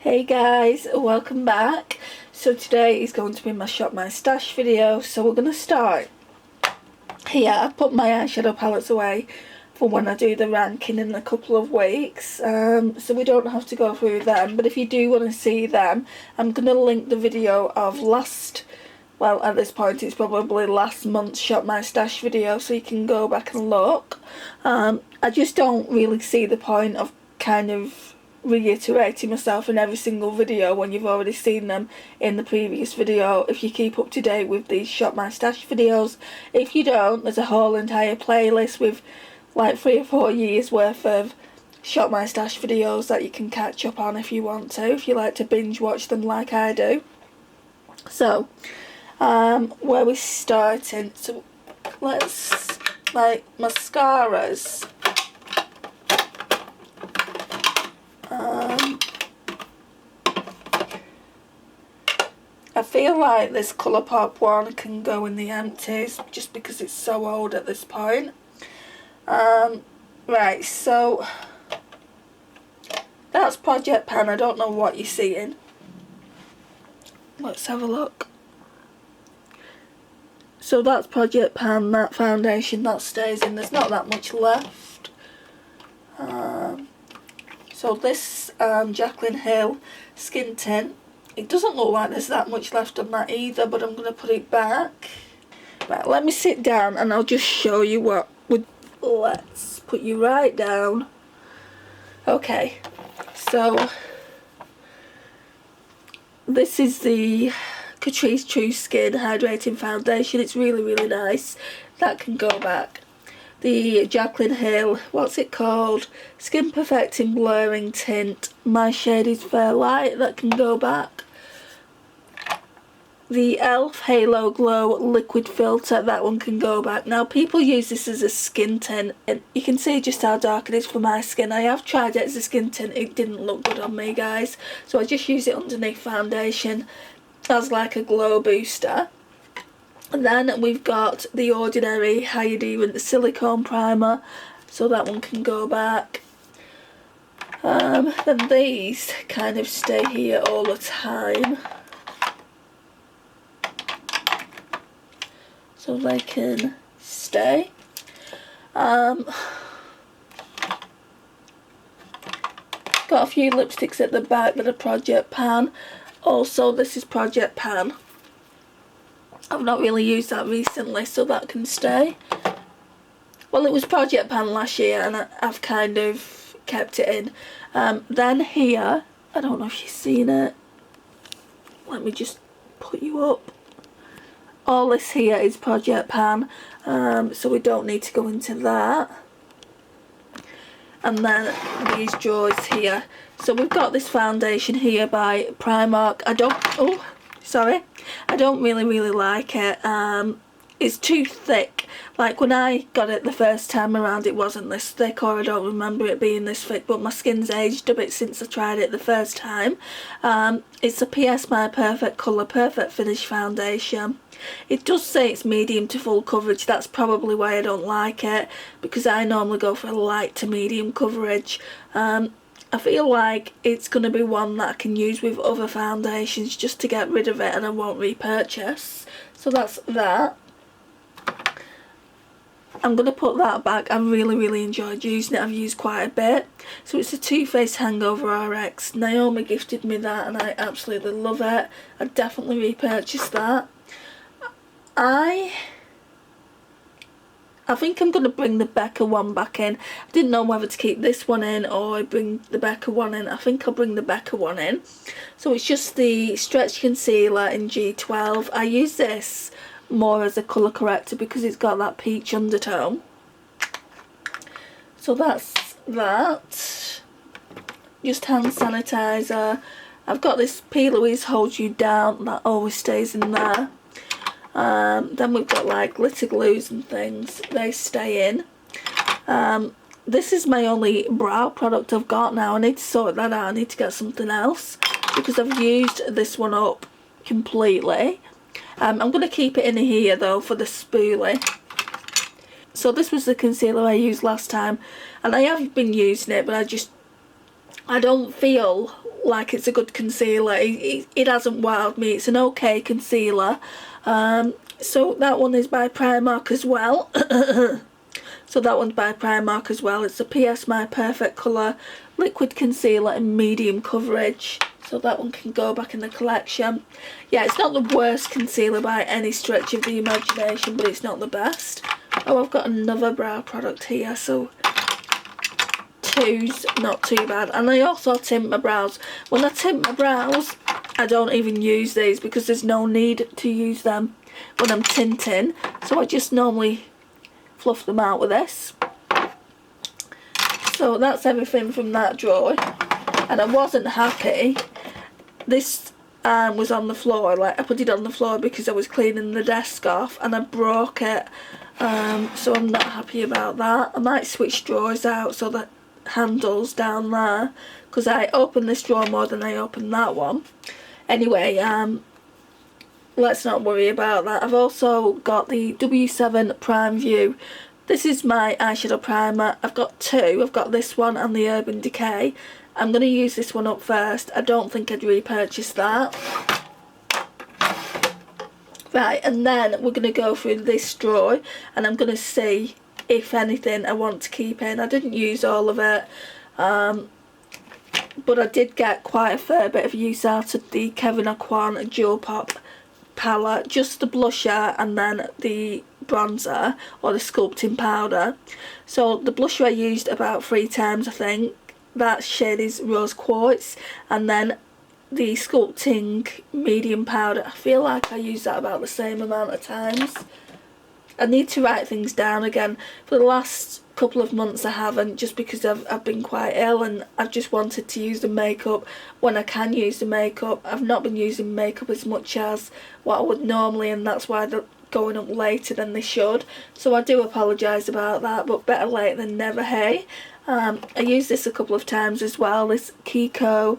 Hey guys, welcome back. So today is going to be my Shop My Stash video. So we're going to start here. I've put my eyeshadow palettes away for when I do the ranking in a couple of weeks, so we don't have to go through them. But if you do want to see them, I'm going to link the video of well, at this point it's probably last month's Shop My Stash video, so you can go back and look. I just don't really see the point of kind of reiterating myself in every single video when you've already seen them in the previous video, if you keep up to date with these Shop My Stash videos. If you don't, there's a whole entire playlist with like 3 or 4 years worth of Shop My Stash videos that you can catch up on if you want to, if you like to binge watch them like I do. So where we starting? So let's, like, mascaras. I feel like this Colourpop one can go in the empties just because it's so old at this point. Right, so that's Project Pan. I don't know what you're seeing. Let's have a look. So that's Project Pan, that foundation, that stays in. There's not that much left. So this Jaclyn Hill Skin Tint, it doesn't look like there's that much left on that either, but I'm going to put it back. Right, let me sit down and I'll just show you what would... Let's put you right down. Okay, so this is the Catrice True Skin Hydrating Foundation. It's really, really nice. That can go back. The Jaclyn Hill, what's it called? Skin Perfecting Blurring Tint. My shade is Fair Light. That can go back. The e.l.f. Halo Glow Liquid Filter. That one can go back. Now, people use this as a skin tint, and you can see just how dark it is for my skin. I have tried it as a skin tint. It didn't look good on me, guys. So I just use it underneath foundation as like a glow booster. And then we've got the Ordinary Hydrating Silicone Primer, so that one can go back. Then these kind of stay here all the time, so they can stay. Got a few lipsticks at the back that are Project Pan. Also, this is Project Pan. I've not really used that recently, so that can stay. Well, it was Project Pan last year and I've kind of kept it in. Then here, I don't know if you've seen it. Let me just put you up. All this here is Project Pan, so we don't need to go into that. And then these drawers here. So we've got this foundation here by Primark. I don't really like it. It's too thick. Like when I got it the first time around, it wasn't this thick, or I don't remember it being this thick, but my skin's aged a bit since I tried it the first time. It's a PS My Perfect Colour Perfect Finish foundation. It does say it's medium to full coverage. That's probably why I don't like it, because I normally go for light to medium coverage. I feel like it's going to be one that I can use with other foundations just to get rid of it and I won't repurchase. So that's that. I'm going to put that back. I really enjoyed using it. I've used quite a bit. So it's a Too Faced Hangover RX. Naomi gifted me that and I absolutely love it. I'd definitely repurchase that. I think I'm going to bring the Becca one back in. I didn't know whether to keep this one in or bring the Becca one in. I think I'll bring the Becca one in. So it's just the Stretch Concealer in G12. I use this more as a colour corrector because it's got that peach undertone. So that's that. Just hand sanitizer. I've got this P. Louise Holds You Down. That always stays in there. Then we've got like glitter glues and things. They stay in. This is my only brow product I've got now. I need to sort that out. I need to get something else because I've used this one up completely. I'm going to keep it in here though for the spoolie. So this was the concealer I used last time and I have been using it, but I don't feel like it's a good concealer. It hasn't wowed me. It's an okay concealer. So that one is by Primark as well. So that one's by Primark as well. It's a PS My Perfect Colour Liquid Concealer in medium coverage. So that one can go back in the collection. Yeah, it's not the worst concealer by any stretch of the imagination, but it's not the best. Oh, I've got another brow product here, so two's not too bad. And I also tint my brows. When I tint my brows, I don't even use these because there's no need to use them when I'm tinting. So I just normally fluff them out with this. So that's everything from that drawer. And I wasn't happy. This was on the floor. Like, I put it on the floor because I was cleaning the desk off and I broke it. So I'm not happy about that. I might switch drawers out so that handles down there, because I opened this drawer more than I opened that one. Anyway, let's not worry about that. I've also got the W7 Prime View. This is my eyeshadow primer. I've got two. I've got this one and the Urban Decay. I'm going to use this one up first. I don't think I'd repurchase that. Right, and then we're going to go through this drawer and I'm going to see if anything I want to keep in. I didn't use all of it, but I did get quite a fair bit of use out of the Kevyn Aucoin Dual Pop palette, just the blusher and then the bronzer or the sculpting powder. So the blusher I used about 3 times, I think. That shade is Rose Quartz, and then the sculpting medium powder, I feel like I used that about the same amount of times. I need to write things down again. For the last couple of months I haven't, just because I've been quite ill and I've just wanted to use the makeup when I can use the makeup. I've not been using makeup as much as what I would normally, and that's why they're going up later than they should. So I do apologise about that, but better late than never, hey. I used this a couple of times as well, this Kiko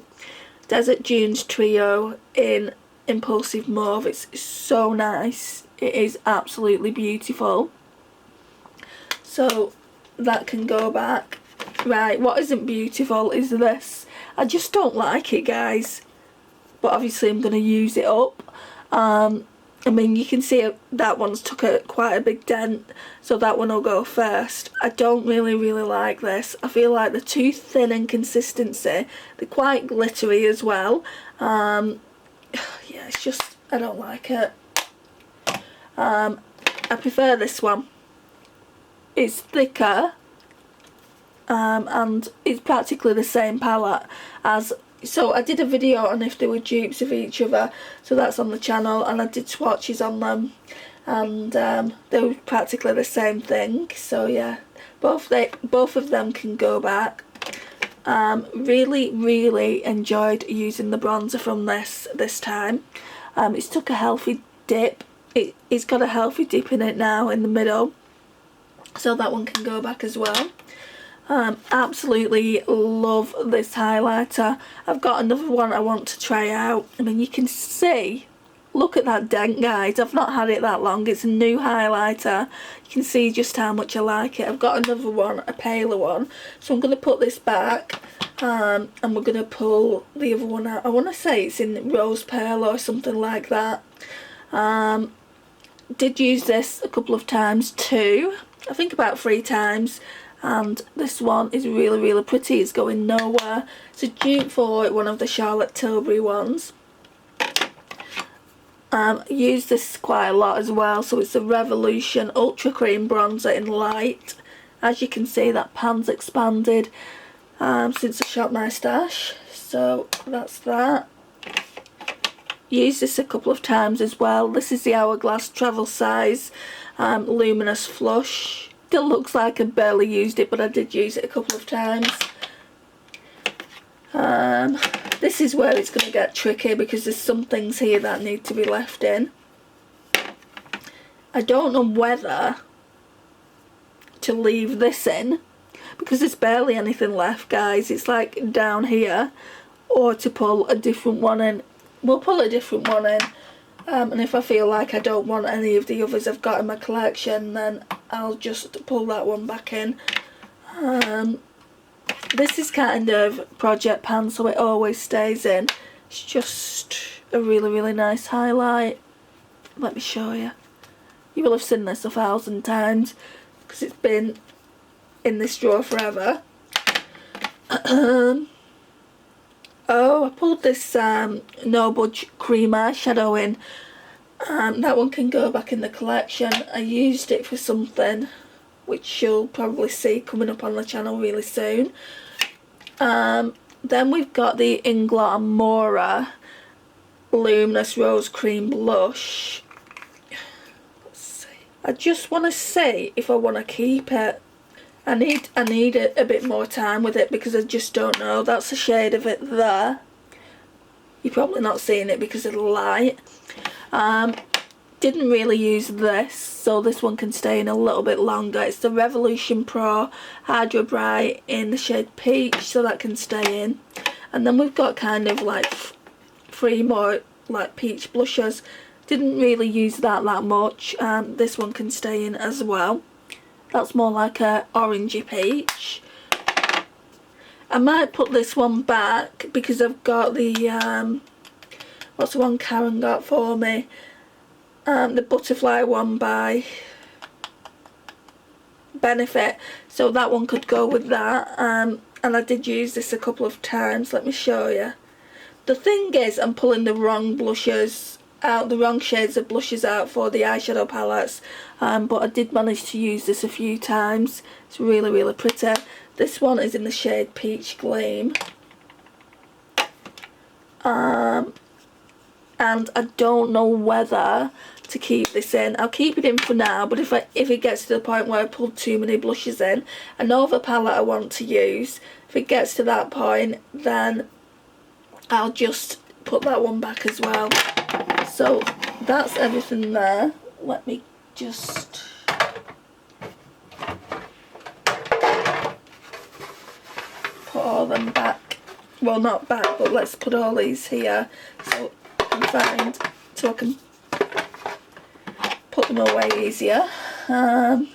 Desert Dunes Trio in Impulsive Mauve. It's so nice. It is absolutely beautiful. So that can go back. Right, what isn't beautiful is this. I just don't like it, guys. But obviously I'm going to use it up. I mean, you can see that one's took quite a big dent, so that one will go first. I don't really like this. I feel like they're too thin in consistency. They're quite glittery as well. Yeah, it's just, I don't like it. I prefer this one. It's thicker, and it's practically the same palette as. So I did a video on if they were dupes of each other, so that's on the channel, and I did swatches on them, and they were practically the same thing. So yeah, both of them can go back. Really enjoyed using the bronzer from this time. It's took a healthy dip. It's got a healthy dip in it now in the middle, so that one can go back as well. Absolutely love this highlighter. I've got another one I want to try out. I mean, you can see, look at that dent, guys. I've not had it that long. It's a new highlighter. You can see just how much I like it. I've got another one, a paler one, so I'm going to put this back, and we're going to pull the other one out. I want to say it's in Rose Pearl or something like that. Did use this a couple of times too. I think about 3 times. And this one is really pretty. It's going nowhere. It's a dupe for one of the Charlotte Tilbury ones. I use this quite a lot as well. So it's a Revolution Ultra Cream Bronzer in Light. As you can see, that pan's expanded since I shot my stash. So that's that. Used this a couple of times as well. This is the Hourglass Travel Size Luminous Flush. Still looks like I barely used it, but I did use it a couple of times. This is where it's going to get tricky because there's some things here that need to be left in. I don't know whether to leave this in because there's barely anything left, guys. It's like down here, or to pull a different one in. We'll pull a different one in. And if I feel like I don't want any of the others I've got in my collection, then I'll just pull that one back in. This is kind of project pan, so it always stays in. It's just a really, really nice highlight. Let me show you. You will have seen this 1,000 times because it's been in this drawer forever. Oh, I pulled this No Budge cream eyeshadow in. That one can go back in the collection. I used it for something which you'll probably see coming up on the channel really soon. Then we've got the Inglot Amora Luminous Rose Cream Blush. Let's see. I just want to see if I want to keep it. I need a bit more time with it because I just don't know. That's a shade of it there. You're probably not seeing it because of the light. Didn't really use this, so this one can stay in a little bit longer. It's the Revolution Pro Hydro Bright in the shade Peach, so that can stay in. And then we've got kind of like 3 more like peach blushes. Didn't really use that much. This one can stay in as well. That's more like a orangey peach. I might put this one back because I've got the what's the one Karen got for me? The butterfly one by Benefit, so that one could go with that. And I did use this a couple of times. Let me show you. The thing is, I'm pulling the wrong blushes out, the wrong shades of blushes out for the eyeshadow palettes, but I did manage to use this a few times. It's really, really pretty. This one is in the shade Peach Gleam. And I don't know whether to keep this in. I'll keep it in for now, but if it gets to the point where I pull too many blushes in, I know the palette I want to use. If it gets to that point, then I'll just put that one back as well. So that's everything there. Let me just put all them back. Well, not back, but let's put all these here so I can put them away easier. I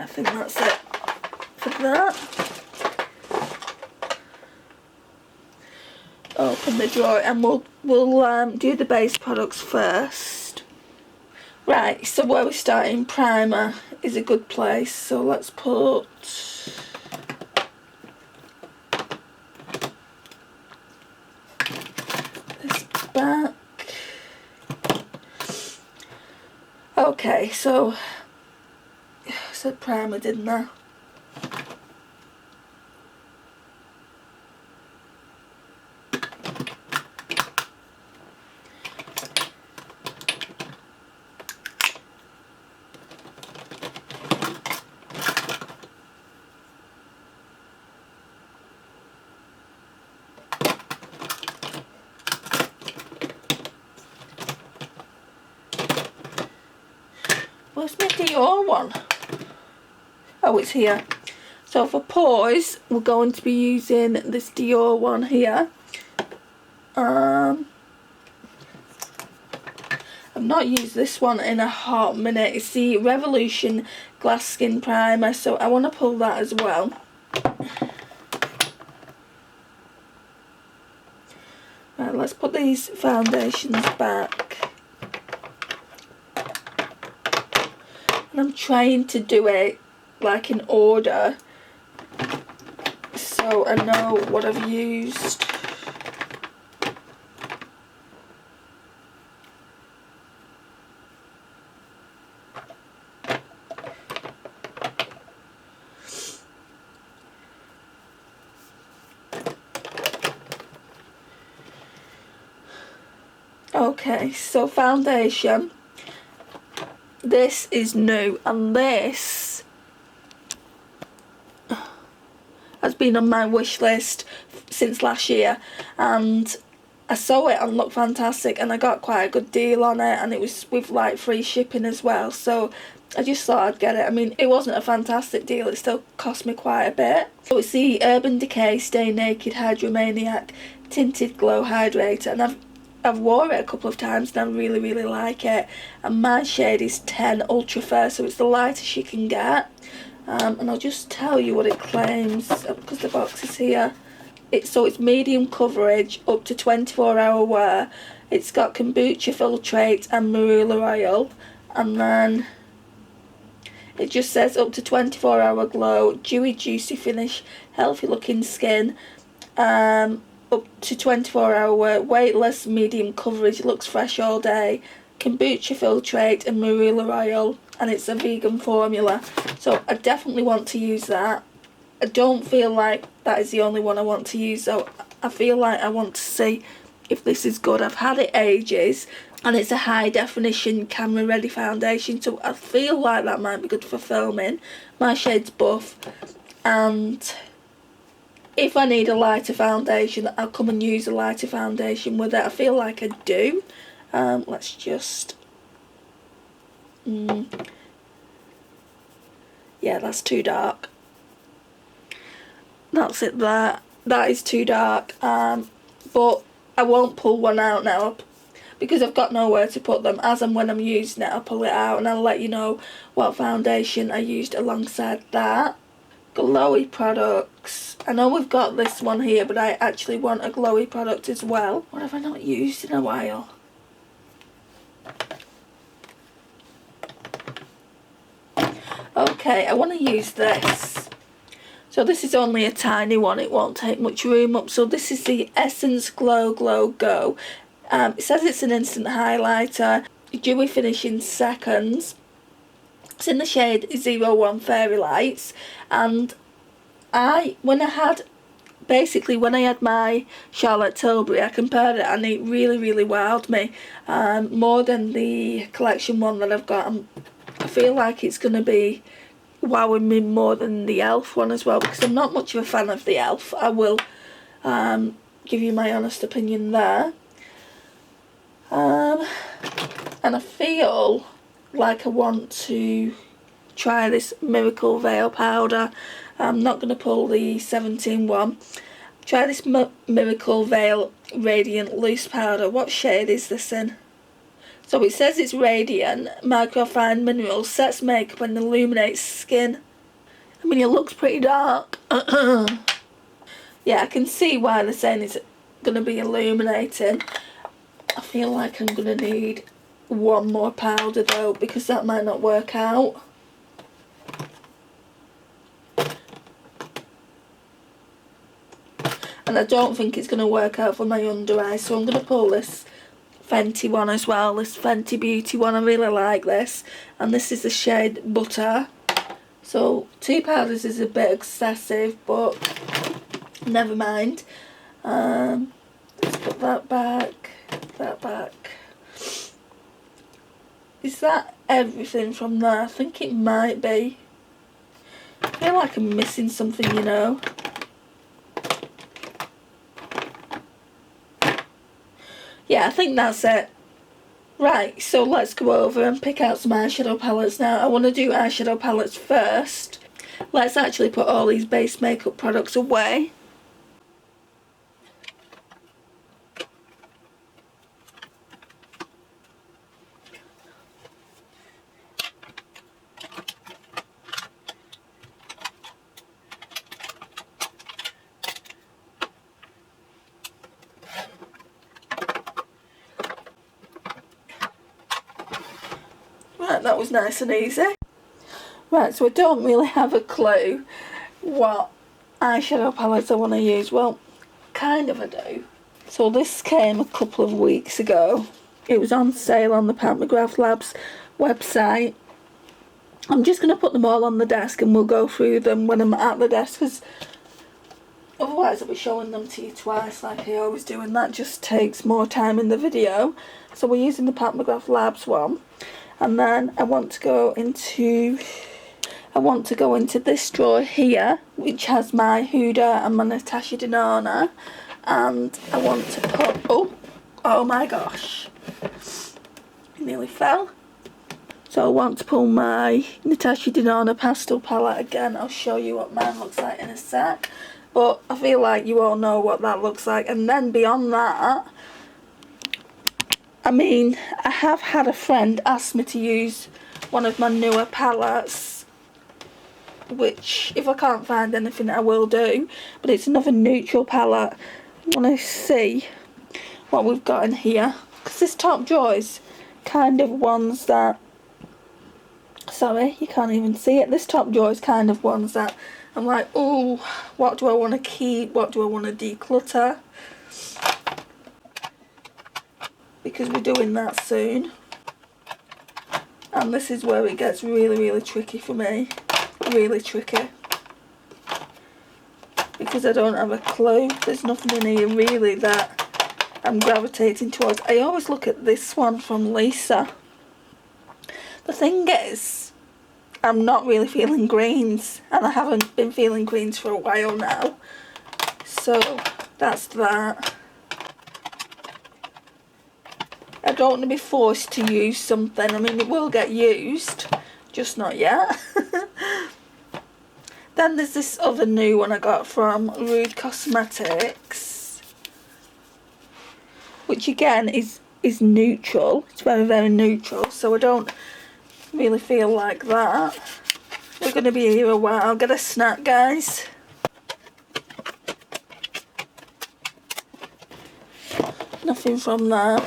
think that's it for that. Open the drawer and we'll do the base products first. Right, so where we're starting, primer is a good place, so let's put this back. Okay, so I said primer, didn't I? Where's my Dior one? Oh, it's here. So for pores, we're going to be using this Dior one here. I've not used this one in a hot minute. It's the Revolution Glass Skin Primer, so I want to pull that as well. Right, let's put these foundations back. And I'm trying to do it like in order so I know what I've used. Okay, so foundation. This is new, and this has been on my wish list since last year, and I saw it and looked fantastic, and I got quite a good deal on it, and it was with like free shipping as well, so I just thought I'd get it. I mean, it wasn't a fantastic deal, it still cost me quite a bit. So it's the Urban Decay Stay Naked Hydromaniac Tinted Glow Hydrator, and I've wore it a couple of times and I really like it. And my shade is 10 Ultra Fair, so it's the lightest you can get. And I'll just tell you what it claims because the box is here. It's medium coverage, up to 24-hour wear. It's got kombucha filtrate and marula oil, and then it just says up to 24-hour glow, dewy juicy finish, healthy looking skin, up to 24-hour wear, weightless, medium coverage, looks fresh all day, kombucha filtrate and marula oil, and it's a vegan formula. So I definitely want to use that. I don't feel like that is the only one I want to use, so I feel like I want to see if this is good. I've had it ages, and it's a high definition camera ready foundation, so I feel like that might be good for filming. My shade's buff, and if I need a lighter foundation, I'll come and use a lighter foundation with it. I feel like I do. Let's just... yeah, that's too dark. That's it there. That is too dark. But I won't pull one out now because I've got nowhere to put them. As and when I'm using it, I'll pull it out and I'll let you know what foundation I used alongside that. Glowy products. I know we've got this one here, but I actually want a glowy product as well. What have I not used in a while? Okay, I want to use this. So this is only a tiny one, it won't take much room up. So this is the Essence Glow Go. It says it's an instant highlighter, dewy finish in seconds. It's in the shade 01 Fairy Lights. And when I had my Charlotte Tilbury, I compared it and it really wowed me. More than the collection one that I've got. I feel like it's going to be wowing me more than the e.l.f. one as well, because I'm not much of a fan of the e.l.f. I will give you my honest opinion there. And I feel like I want to try this Miracle Veil powder. I'm not going to pull the 17 one. Try this Miracle Veil Radiant Loose Powder. What shade is this in? So it says it's radiant, microfine mineral, sets makeup and illuminates skin. I mean, it looks pretty dark. Yeah, I can see why they're saying it's going to be illuminating. I feel like I'm going to need one more powder though, because that might not work out. And I don't think it's going to work out for my under eye, so I'm going to pull this Fenty one as well, this Fenty Beauty one. I really like this, and this is the shade Butter. So 2 powders is a bit excessive, but never mind. Let's put that back. Is that everything from there? I think it might be. I feel like I'm missing something, you know. Yeah, I think that's it. Right, so let's go over and pick out some eyeshadow palettes now. I want to do eyeshadow palettes first. Let's actually put all these base makeup products away. Right, that was nice and easy. Right, so I don't really have a clue what eyeshadow palettes I want to use. Well, kind of I do. So this came a couple of weeks ago. It was on sale on the Pantograph Labs website. I'm just going to put them all on the desk and we'll go through them when I'm at the desk, because otherwise I'll be showing them to you twice like I always do, and that just takes more time in the video. So we're using the Pantograph Labs one. And then I want to go into this drawer here, which has my Huda and my Natasha Denona. And I want to put, oh my gosh, it nearly fell. So I want to pull my Natasha Denona pastel palette again. I'll show you what mine looks like in a sec. But I feel like you all know what that looks like. And then beyond that, I mean, I have had a friend ask me to use one of my newer palettes, which if I can't find anything I will do, but it's another neutral palette. I want to see what we've got in here, because this top drawer is kind of ones that, sorry, you can't even see it, this top drawer is kind of ones that I'm like, oh, what do I want to keep, what do I want to declutter, because we're doing that soon. And this is where it gets really, really tricky for me, really tricky, because I don't have a clue. There's nothing in here really that I'm gravitating towards. I always look at this one from Lisa. The thing is, I'm not really feeling greens, and I haven't been feeling greens for a while now, so that's that. I don't want to be forced to use something. I mean, it will get used, just not yet. Then there's this other new one I got from Rude Cosmetics, which again is neutral. It's very, very neutral, so I don't really feel like that. We're going to be here a while. I'll get a snack, guys. Nothing from there.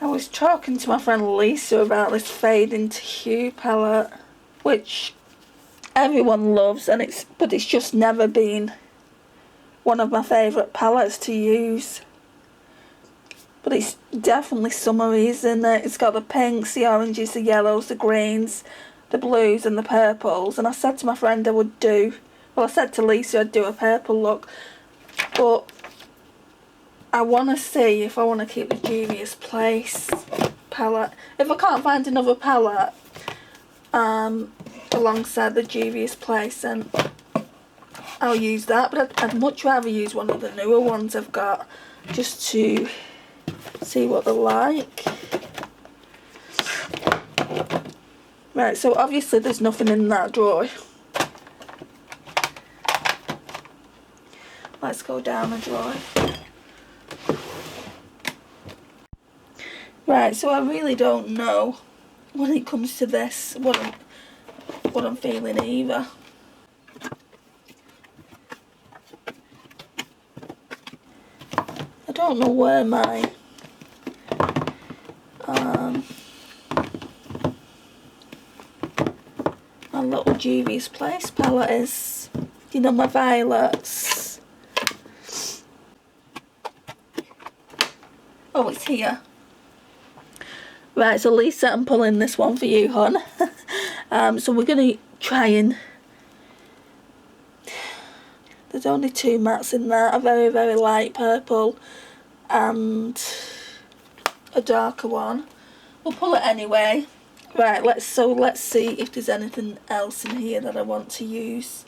I was talking to my friend Lisa about this Fade into Hue palette, which everyone loves, and but it's just never been one of my favourite palettes to use. But it's definitely summery, isn't it? It's got the pinks, the oranges, the yellows, the greens, the blues and the purples. And I said to my friend I said to Lisa I'd do a purple look, but I want to see if I want to keep the Juvia's Place palette. If I can't find another palette alongside the Juvia's Place, then I'll use that. But I'd much rather use one of the newer ones I've got, just to see what they're like. Right, so obviously there's nothing in that drawer. Let's go down a drawer. Right, so I really don't know when it comes to this what I'm feeling either. I don't know where my little Juvia's Place palette is. You know, my violets. Oh, it's here. Right, so Lisa, I'm pulling this one for you, hon. So we're going to try and... There's only two mattes in there, a very, very light purple and a darker one. We'll pull it anyway. Right, let's see if there's anything else in here that I want to use.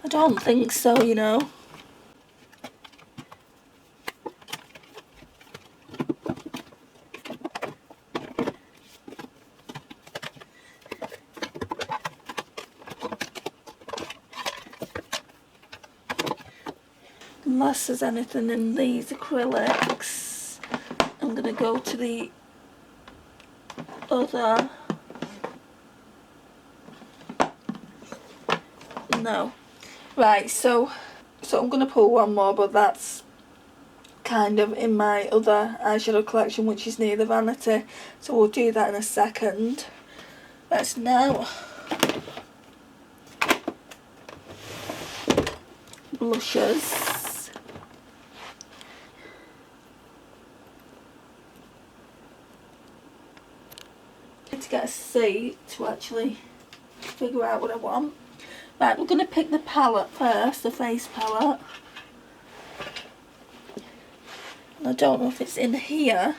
I don't think so, you know. Unless there's anything in these acrylics, I'm going to go to the other. No. Right, so I'm going to pull one more, but that's kind of in my other eyeshadow collection, which is near the vanity. So we'll do that in a second. Let's now blushes. To get a seat to actually figure out what I want. Right, we're going to pick the palette first, the face palette. And I don't know if it's in here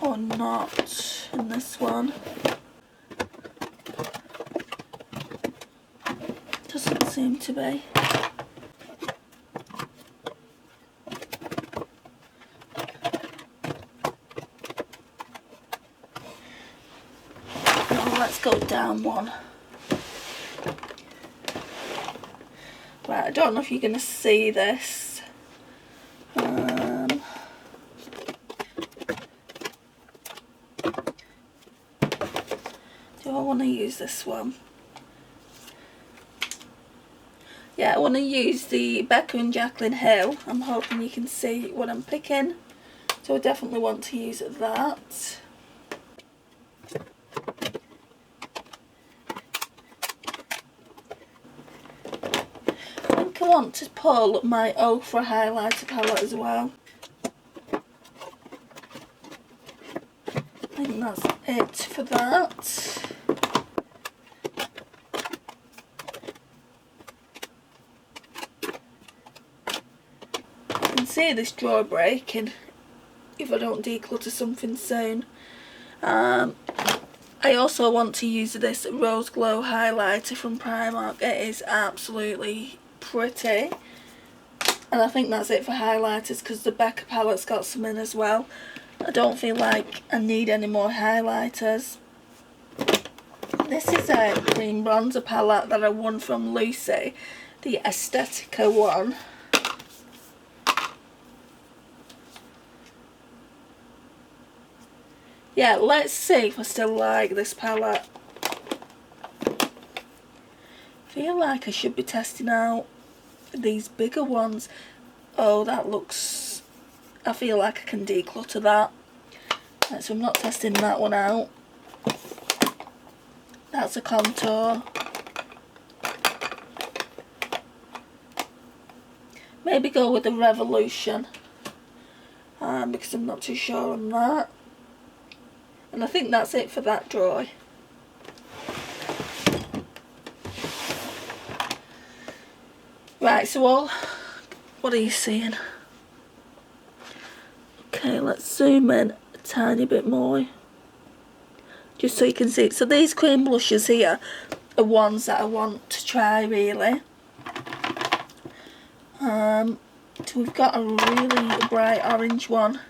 or not, in this one. seem to be. Now let's go down one. Right, I don't know if you're going to see this. Do I want to use this one? Yeah, I want to use the Becca and Jacqueline Hill. I'm hoping you can see what I'm picking. So I definitely want to use that. I think I want to pull my Ofra highlighter palette as well. I think that's it for that. I can see this drawer breaking if I don't declutter something soon. I also want to use this Rose Glow highlighter from Primark. It is absolutely pretty. And I think that's it for highlighters because the Becca palette's got some in as well. I don't feel like I need any more highlighters. This is a cream bronzer palette that I won from Lucy, the Aesthetica one. Yeah, let's see if I still like this palette. I feel like I should be testing out these bigger ones. Oh, that looks... I feel like I can declutter that. Right, so I'm not testing that one out. That's a contour. Maybe go with the Revolution. Because I'm not too sure on that. And I think that's it for that drawer. Right, so what are you seeing? Okay, let's zoom in a tiny bit more. Just so you can see. So these cream blushes here are ones that I want to try really. So we've got a really bright orange one.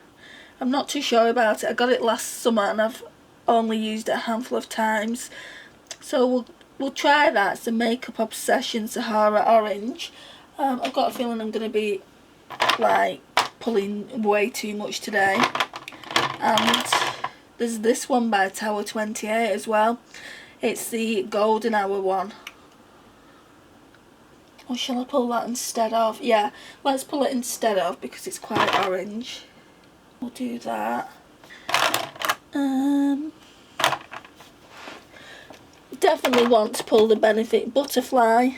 I'm not too sure about it. I got it last summer and I've only used it a handful of times. So we'll try that. It's the Makeup Obsession Sahara Orange. I've got a feeling I'm going to be like pulling way too much today. And there's this one by Tower 28 as well. It's the Golden Hour one. Or shall I pull that instead of? Yeah, let's pull it instead of because it's quite orange. We'll do that. Definitely want to pull the Benefit Butterfly.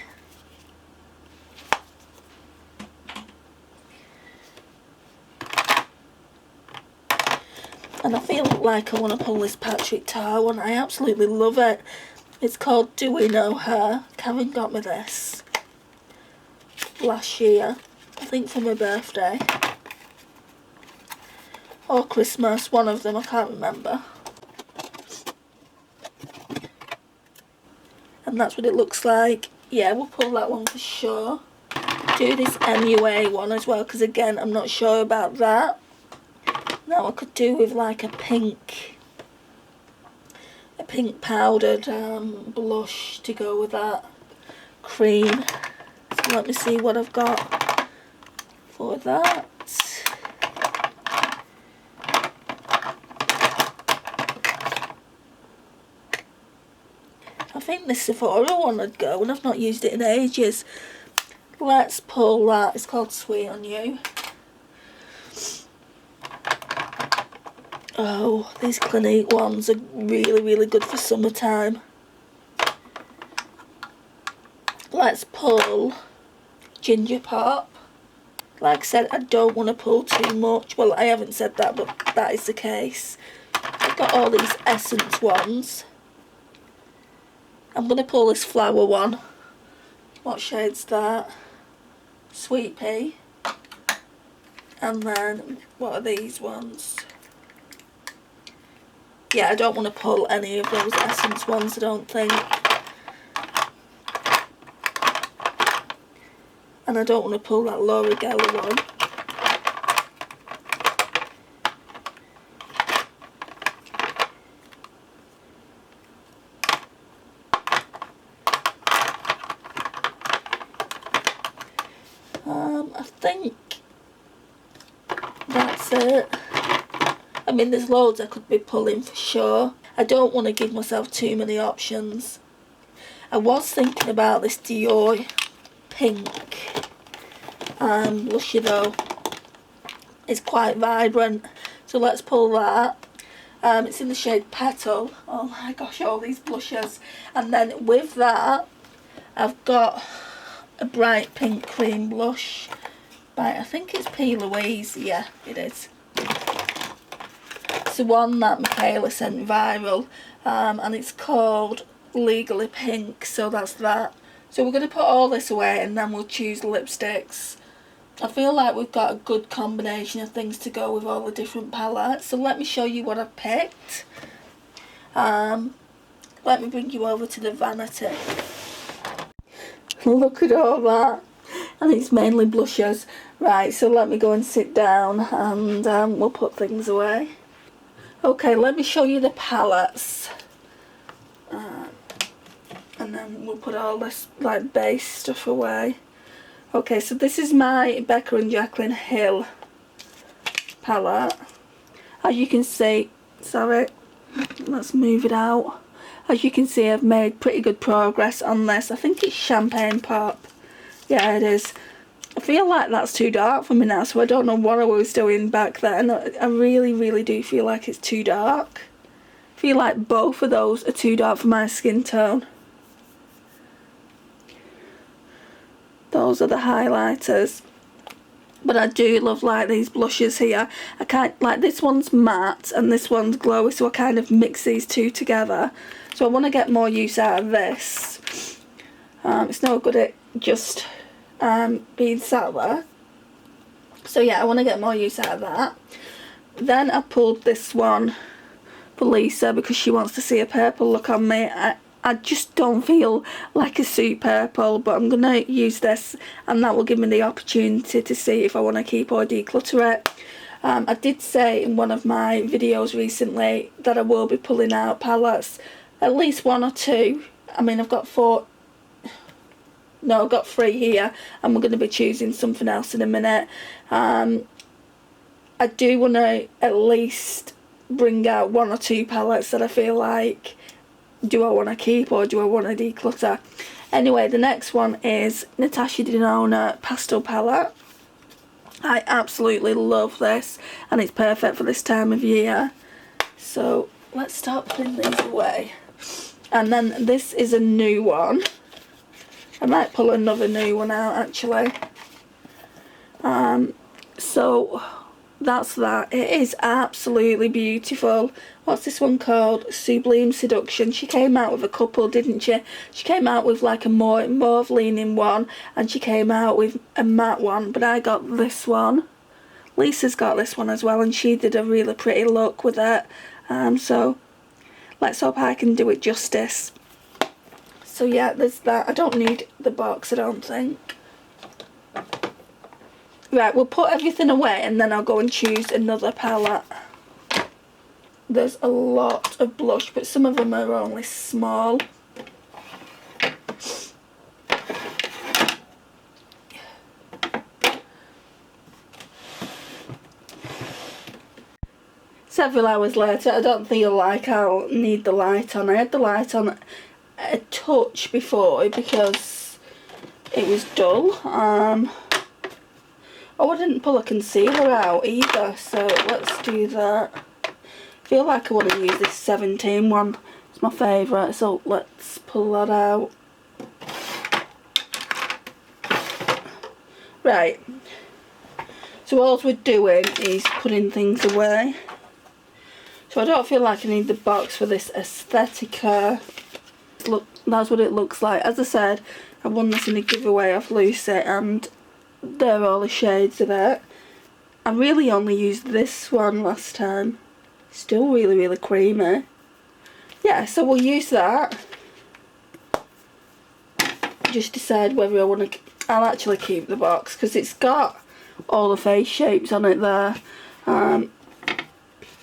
And I feel like I want to pull this Patrick Tar one. I absolutely love it. It's called Do We Know Her? Karen got me this last year, I think for my birthday. Or Christmas, one of them, I can't remember. And that's what it looks like. Yeah, we'll pull that one for sure. Do this MUA one as well, because again, I'm not sure about that. Now I could do with like a pink powdered blush to go with that. Cream. So let me see what I've got for that. I think this Sephora one would go, and I've not used it in ages. Let's pull that. It's called Sweet on You. Oh, these Clinique ones are really, really good for summertime. Let's pull Ginger Pop. Like I said, I don't want to pull too much. Well, I haven't said that, but that is the case. I've got all these Essence ones. I'm going to pull this flower one. What shade's that? Sweet Pea. And then, what are these ones? Yeah, I don't want to pull any of those Essence ones, I don't think. and I don't want to pull that Laura Geller one. I think that's it. I mean, there's loads I could be pulling for sure. I don't want to give myself too many options. I was thinking about this Dior pink blusher though. It's quite vibrant, so let's pull that. It's in the shade Petal. Oh my gosh, all these blushes. And then with that, I've got a bright pink cream blush by, I think it's P. Louise. Yeah, it is. It's the one that Michaela sent viral, and it's called Legally Pink, so that's that. So we're going to put all this away and then we'll choose lipsticks. I feel like we've got a good combination of things to go with all the different palettes, so let me show you what I've picked. Let me bring you over to the vanity. Look at all that, and it's mainly blushes. Right, so let me go and sit down and we'll put things away. Okay, let me show you the palettes. And then we'll put all this like base stuff away. Okay, so this is my Becca and Jaclyn Hill palette. As you can see, sorry, let's move it out. As you can see, I've made pretty good progress on this. I think it's Champagne Pop. Yeah, it is. I feel like that's too dark for me now, so I don't know what I was doing back then. I really do feel like it's too dark. I feel like both of those are too dark for my skin tone. Those are the highlighters. But I do love like these blushes here. I can't, like this one's matte and this one's glowy, so I kind of mix these two together. So I want to get more use out of this. It's no good at just being sat there. So yeah, I want to get more use out of that. Then I pulled this one for Lisa because she wants to see a purple look on me. I just don't feel like a suit purple, but I'm going to use this and that will give me the opportunity to see if I want to keep or declutter it. I did say in one of my videos recently that I will be pulling out palettes, at least one or two. I mean, I've got I've got 3 here, and we're going to be choosing something else in a minute. I do want to at least bring out 1 or 2 palettes that I feel like, do I want to keep or do I want to declutter? Anyway, the next one is Natasha Denona Pastel Palette. I absolutely love this, and it's perfect for this time of year. So let's start putting these away. And then this is a new one. I might pull another new one out actually. So that's that. It is absolutely beautiful. What's this one called? Sublime Seduction. She came out with a couple, didn't she? She came out with like a more mauve leaning one, and she came out with a matte one, but I got this one. Lisa's got this one as well, and she did a really pretty look with it. So let's hope I can do it justice. So yeah, there's that. I don't need the box, I don't think. Right, we'll put everything away and then I'll go and choose another palette. There's a lot of blush, but some of them are only small. Several hours later, I don't feel like I'll need the light on. I had the light on a touch before because it was dull. Oh, I didn't pull a concealer out either, so let's do that. I feel like I want to use this 17 one. It's my favourite, so let's pull that out. Right. So all we're doing is putting things away. So I don't feel like I need the box for this Aesthetica. Look, that's what it looks like. As I said, I won this in a giveaway off Lucy, and they're all the shades of it. I really only used this one last time. Still really creamy. Yeah, so we'll use that. Just decide whether I want to I'll actually keep the box because it's got all the face shapes on it there.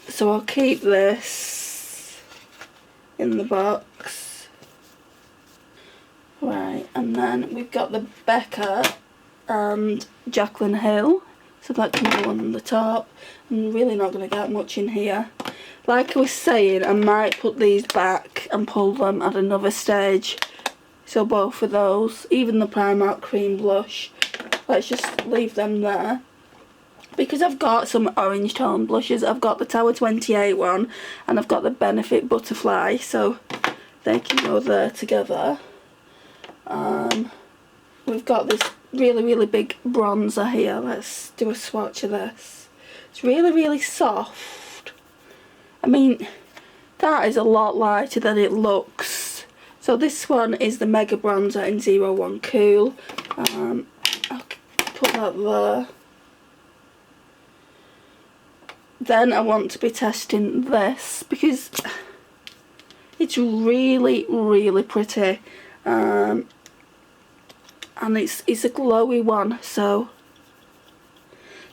So I'll keep this in the box. Right, and then we've got the Becca and Jaclyn Hill, so that can go on the top. I'm really not going to get much in here. Like I was saying, I might put these back and pull them at another stage. So both of those, even the Primark Cream Blush, let's just leave them there. Because I've got some orange tone blushes. I've got the Tower 28 one and I've got the Benefit Butterfly, so they can go there together. We've got this really big bronzer here. Let's do a swatch of this. It's really soft. I mean, that is a lot lighter than it looks. So this one is the Mega Bronzer in 01 Cool. I'll put that there. Then I want to be testing this because it's really pretty. And it's a glowy one, so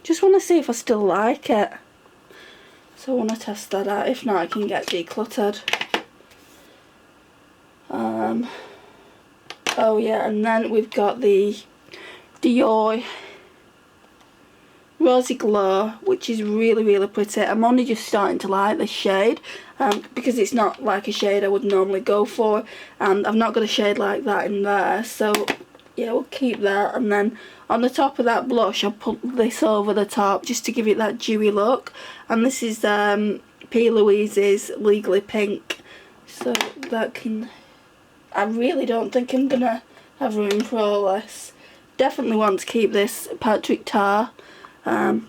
just want to see if I still like it. So I want to test that out. If not, I can get decluttered. Oh yeah, and then we've got the Dior Rosy Glow, which is really pretty. I'm only just starting to like this shade because it's not like a shade I would normally go for, and I've not got a shade like that in there, so yeah, we'll keep that. And then on the top of that blush, I'll put this over the top just to give it that dewy look, and this is P. Louise's Legally Pink, so that can... I really don't think I'm gonna have room for all this. Definitely want to keep this Patrick Tar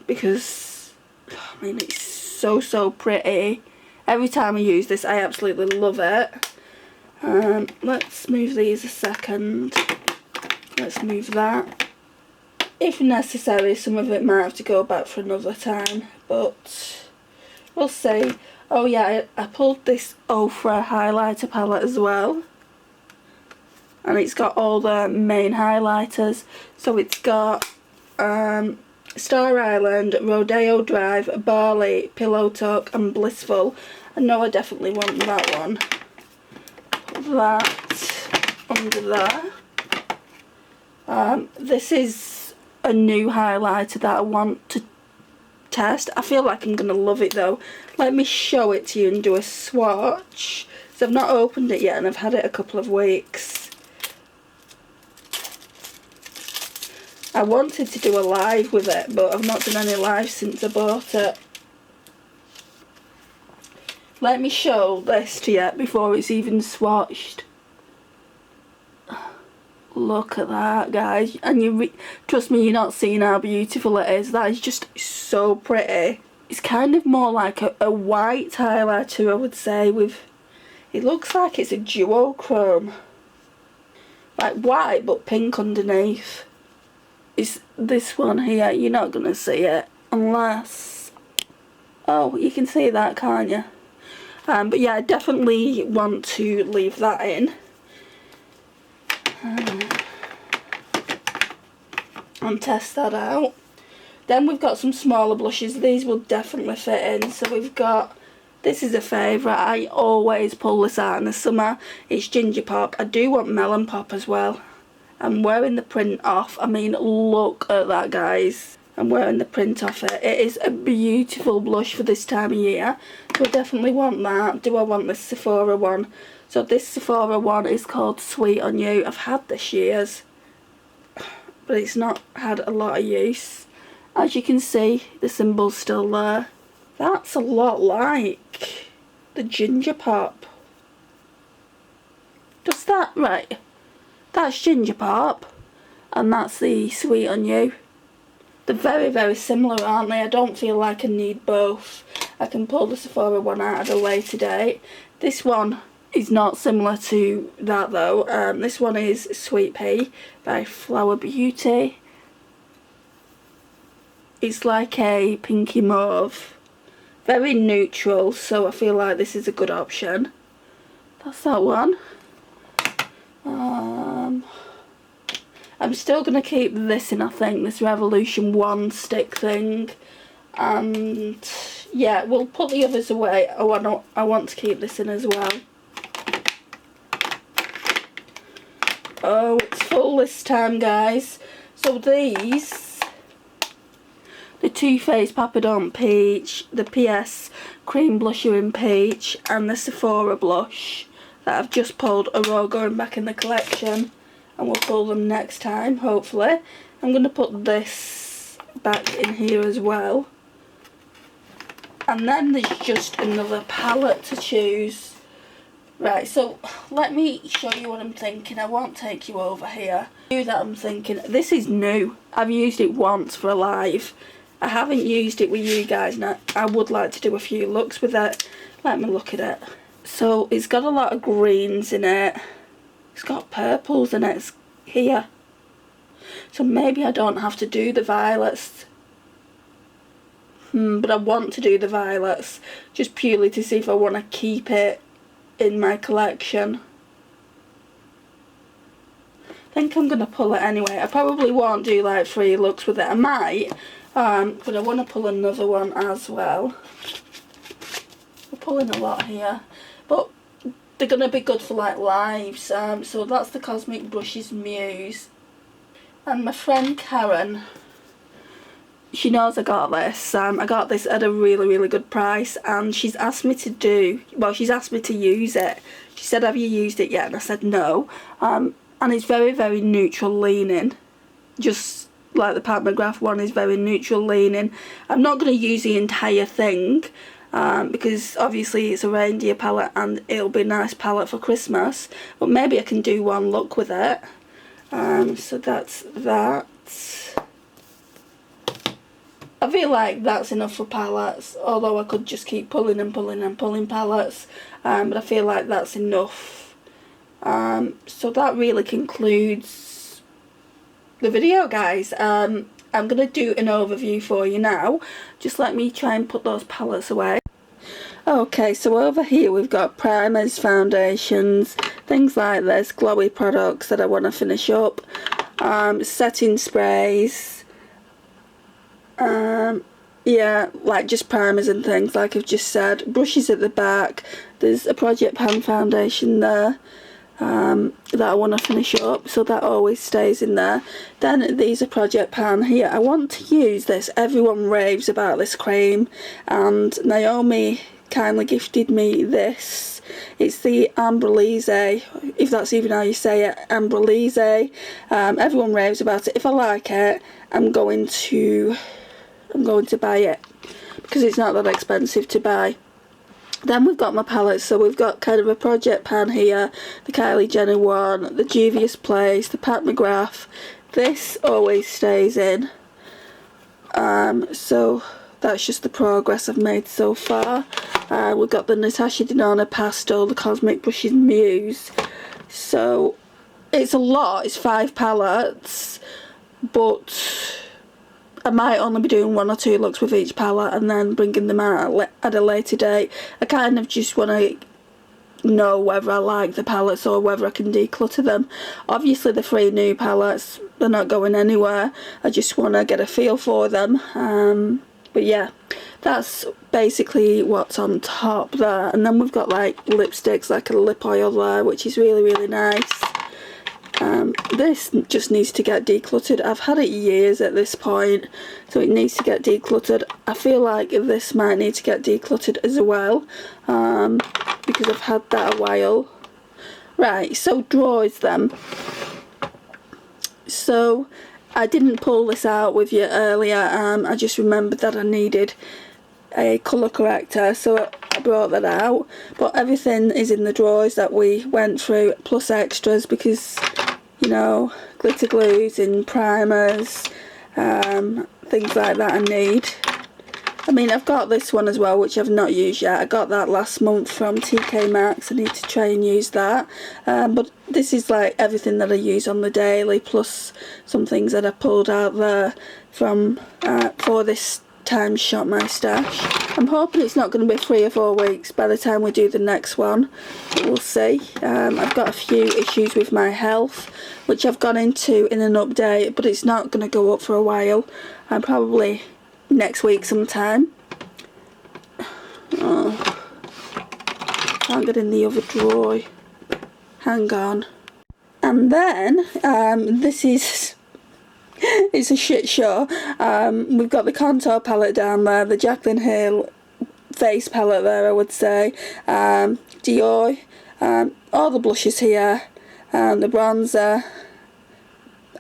because I mean, it's so pretty. Every time I use this I absolutely love it. Let's move these a second. Let's move that. If necessary, some of it might have to go back for another time, but we'll see. Oh yeah, I pulled this Ofra highlighter palette as well, and it's got all the main highlighters. So it's got Star Island, Rodeo Drive, Barley, Pillow Talk and Blissful. I know I definitely want that one. Put that under there. This is a new highlighter that I want to test. I feel like I'm going to love it though. Let me show it to you and do a swatch. So I've not opened it yet and I've had it a couple of weeks. I wanted to do a live with it, but I've not done any live since I bought it. Let me show this to you before it's even swatched. Look at that, guys. And trust me, you're not seeing how beautiful it is. That is just so pretty. It's kind of more like a white highlighter, I would say, with... It looks like it's a duochrome. Like white, but pink underneath. It's this one here. You're not going to see it unless... Oh, you can see that, can't you? But yeah, I definitely want to leave that in. And test that out. Then we've got some smaller blushes. These will definitely fit in. So we've got... This is a favourite. I always pull this out in the summer. It's Ginger Pop. I do want Melon Pop as well. I'm wearing the print off. I mean, look at that, guys. I'm wearing the print off it. It is a beautiful blush for this time of year. So I definitely want that. Do I want this Sephora one? So this Sephora one is called Sweet on You. I've had this years, but it's not had a lot of use. As you can see, the symbol's still there. That's a lot like the Ginger Pop. Does that, right? That's Ginger Pop, and that's the Sweet on You. They're very similar, aren't they? I don't feel like I need both. I can pull the Sephora one out at a later date. This one is not similar to that though. This one is Sweet Pea by Flower Beauty. It's like a pinky mauve. Very neutral, so I feel like this is a good option. I'm still going to keep this in, I think, this Revolution 1 stick thing. And yeah, we'll put the others away. Oh, I want to keep this in as well. Oh, it's full this time, guys. So these, the Too Faced Papadon Peach, the PS Cream Blusher in Peach, and the Sephora blush that I've just pulled are all going back in the collection, and we'll pull them next time, hopefully. I'm going to put this back in here as well. And then there's just another palette to choose. Right, so let me show you what I'm thinking. I won't take you over here. That I'm thinking, this is new. I've used it once for a live. I haven't used it with you guys, and I would like to do a few looks with it. Let me look at it. So it's got a lot of greens in it. It's got purples in it here. So maybe I don't have to do the violets. But I want to do the violets, just purely to see if I want to keep it in my collection. I think I'm going to pull it anyway. I probably won't do like 3 looks with it. I might, but I want to pull another one as well. We're pulling a lot here, but they're going to be good for like lives. So that's the Cosmic Brushes Muse. And my friend Karen, she knows I got this. I got this at a really good price, and she's asked me to she's asked me to use it. She said, have you used it yet? And I said no. And it's very neutral leaning, just like the Pat McGrath one is very neutral leaning. I'm not going to use the entire thing, because obviously it's a reindeer palette and it'll be a nice palette for Christmas, but maybe I can do one look with it. So that's that. I feel like that's enough for palettes, although I could just keep pulling and pulling palettes, but I feel like that's enough. So that really concludes the video, guys. I'm going to do an overview for you now. Just let me try and put those palettes away. Okay, so over here we've got primers, foundations, things like this, glowy products that I want to finish up, setting sprays, yeah, like just primers and things like I've just said, brushes at the back. There's a Project Pan foundation there that I want to finish up, so that always stays in there. Then these are Project Pan here. I want to use this. Everyone raves about this cream, and Naomi kindly gifted me this. It's the Ambrelise, if that's even how you say it, Ambrelise. Everyone raves about it. If I like it, I'm going to buy it, because it's not that expensive to buy. Then we've got my palettes. So we've got kind of a Project Pan here, the Kylie Jenner one, the Juvia's Place, the Pat McGrath. This always stays in. So that's just the progress I've made so far. We've got the Natasha Denona Pastel, the Cosmic Brushes Muse. So it's a lot, it's 5 palettes, but I might only be doing 1 or 2 looks with each palette and then bringing them out at a later date. I kind of just want to know whether I like the palettes or whether I can declutter them. Obviously the 3 new palettes, they're not going anywhere. I just want to get a feel for them. But yeah, that's basically what's on top there. And then we've got like lipsticks, like a lip oil there, which is really nice. This just needs to get decluttered. I've had it years at this point, so it needs to get decluttered. I feel like this might need to get decluttered as well, because I've had that a while. Right, so drawers then. So I didn't pull this out with you earlier. I just remembered that I needed a colour corrector, so I brought that out. But everything is in the drawers that we went through, plus extras, because, you know, glitter glues and primers, things like that I need. I mean, I've got this one as well, which I've not used yet. I got that last month from TK Maxx. I need to try and use that. But this is like everything that I use on the daily, plus some things that I pulled out there from for this times Shop My Stash. I'm hoping it's not going to be 3 or 4 weeks by the time we do the next one, but we'll see. I've got a few issues with my health, which I've gone into in an update, but it's not going to go up for a while. Probably next week sometime. Oh, can't get in the other drawer. Hang on. And then, this is... it's a shit show. We've got the Contour palette down there, the Jaclyn Hill face palette there, I would say, Dior, all the blushes here, the bronzer,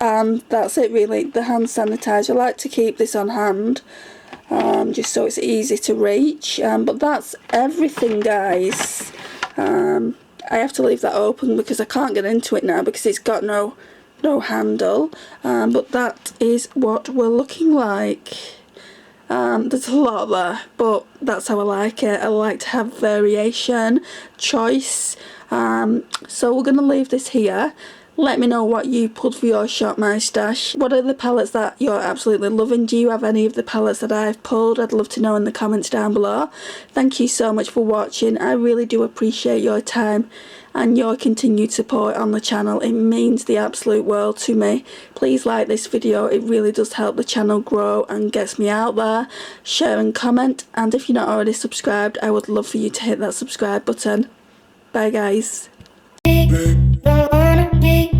and that's it really. The hand sanitizer, I like to keep this on hand, just so it's easy to reach, but that's everything, guys. I have to leave that open because I can't get into it now because it's got no handle, but that is what we're looking like. There's a lot there, but that's how I like it. I like to have variation, choice, so we're going to leave this here. Let me know what you pulled for your Shop My Stash. What are the palettes that you're absolutely loving? Do you have any of the palettes that I've pulled? I'd love to know in the comments down below. Thank you so much for watching. I really do appreciate your time and your continued support on the channel. It means the absolute world to me. Please like this video. It really does help the channel grow and gets me out there. Share and comment. And if you're not already subscribed, I would love for you to hit that subscribe button. Bye guys. Don't wanna be